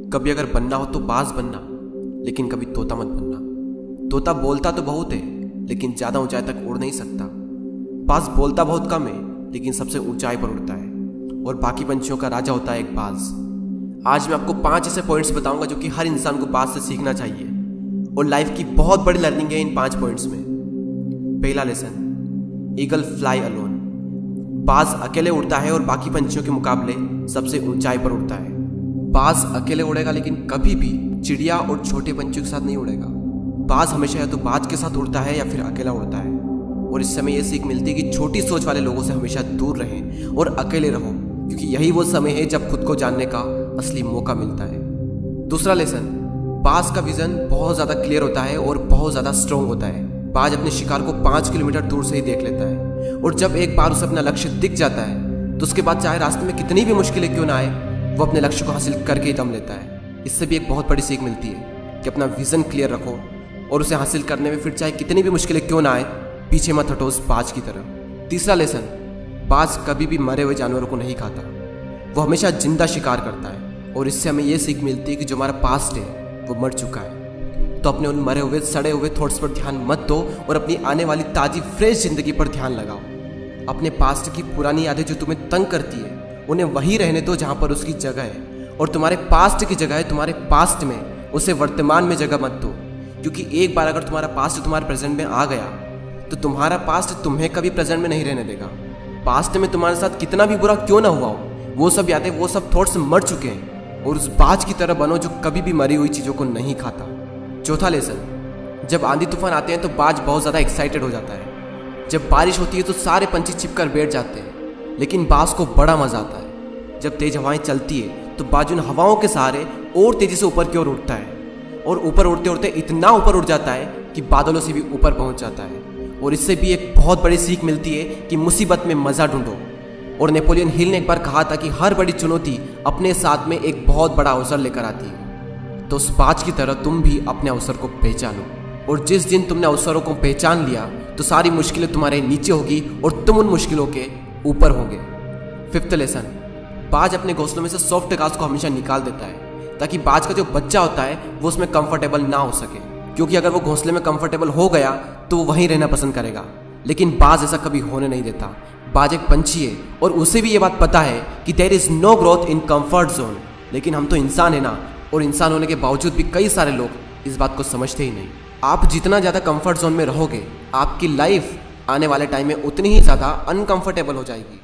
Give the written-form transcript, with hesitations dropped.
कभी अगर बनना हो तो बाज बनना, लेकिन कभी तोता मत बनना। तोता बोलता तो बहुत है, लेकिन ज्यादा ऊंचाई तक उड़ नहीं सकता। बाज बोलता बहुत कम है, लेकिन सबसे ऊंचाई पर उड़ता है, और बाकी पंछियों का राजा होता है एक बाज। आज मैं आपको 5 ऐसे पॉइंट्स बताऊंगा जो कि हर इंसान को बाज से सीखना चाहिए, और लाइफ की बहुत बड़ी लर्निंग है इन 5 पॉइंट्स में। पहला लेसन, ईगल फ्लाई अलोन। बाज अकेले उड़ता है और बाकी पंछियों के मुकाबले सबसे ऊंचाई पर उड़ता है। बाज अकेले उड़ेगा, लेकिन कभी भी चिड़िया और छोटे पंछियों के साथ नहीं उड़ेगा। बाज हमेशा या तो बाज के साथ उड़ता है या फिर अकेला उड़ता है, और इससे हमें यह सीख मिलती है कि छोटी सोच वाले लोगों से हमेशा दूर रहें और अकेले रहो, क्योंकि यही वो समय है जब खुद को जानने का असली मौका मिलता है। दूसरा लेसन, बाज का विजन बहुत ज्यादा क्लियर होता है और बहुत ज्यादा स्ट्रॉन्ग होता है। बाज अपने शिकार को 5 किलोमीटर दूर से ही देख लेता है, और जब एक बार उसे अपना लक्ष्य दिख जाता है तो उसके बाद चाहे रास्ते में कितनी भी मुश्किलें क्यों ना आए, वो अपने लक्ष्य को हासिल करके ही दम लेता है। इससे भी एक बहुत बड़ी सीख मिलती है कि अपना विजन क्लियर रखो और उसे हासिल करने में फिर चाहे कितनी भी मुश्किलें क्यों ना आए, पीछे मत हटो उस बाज की तरह। तीसरा लेसन, बाज कभी भी मरे हुए जानवरों को नहीं खाता, वो हमेशा जिंदा शिकार करता है, और इससे हमें यह सीख मिलती है कि जो हमारा पास्ट है वो मर चुका है, तो अपने उन मरे हुए सड़े हुए थॉट्स पर ध्यान मत दो और अपनी आने वाली ताजी फ्रेश जिंदगी पर ध्यान लगाओ। अपने पास्ट की पुरानी यादें जो तुम्हें तंग करती है उन्हें वहीं रहने दो जहां पर उसकी जगह है, और तुम्हारे पास्ट की जगह है तुम्हारे पास्ट में, उसे वर्तमान में जगह मत दो। क्योंकि एक बार अगर तुम्हारा पास्ट तुम्हारे प्रेजेंट में आ गया तो तुम्हारा पास्ट तुम्हें कभी प्रेजेंट में नहीं रहने देगा। पास्ट में तुम्हारे साथ कितना भी बुरा क्यों ना हुआ हो, वो सब यादें, वो सब थॉट्स मर चुके हैं, और उस बाज की तरह बनो जो कभी भी मरी हुई चीजों को नहीं खाता। चौथा लेसन, जब आंधी तूफान आते हैं तो बाज बहुत ज्यादा एक्साइटेड हो जाता है। जब बारिश होती है तो सारे पंछी छिपकर बैठ जाते हैं, लेकिन बाज को बड़ा मजा आता है। जब तेज हवाएं चलती है तो बाज उन हवाओं के सहारे और तेजी से ऊपर की ओर उठता है, और ऊपर उड़ते उड़ते इतना ऊपर उड़ जाता है कि बादलों से भी ऊपर पहुंच जाता है। और इससे भी एक बहुत बड़ी सीख मिलती है कि मुसीबत में मजा ढूंढो। और नेपोलियन हिल ने एक बार कहा था कि हर बड़ी चुनौती अपने साथ में एक बहुत बड़ा अवसर लेकर आती है। तो उस बाज की तरह तुम भी अपने अवसर को पहचानो, और जिस दिन तुमने अवसरों को पहचान लिया तो सारी मुश्किलें तुम्हारे नीचे होगी और तुम उन मुश्किलों के ऊपर होगे। फिफ्थ लेसन, बाज अपने घोंसलों में से सॉफ्ट घास को हमेशा निकाल देता है, ताकि बाज का जो बच्चा होता है वो उसमें कंफर्टेबल ना हो सके, क्योंकि अगर वो घोंसले में कंफर्टेबल हो गया तो वो वहीं रहना पसंद करेगा। लेकिन बाज ऐसा कभी होने नहीं देता। बाज एक पंछी है और उसे भी ये बात पता है कि there is no growth in comfort zone. लेकिन हम तो इंसान है ना, और इंसान होने के बावजूद भी कई सारे लोग इस बात को समझते ही नहीं। आप जितना ज़्यादा कंफर्ट जोन में रहोगे, आपकी लाइफ आने वाले टाइम में उतनी ही ज़्यादा अनकंफर्टेबल हो जाएगी।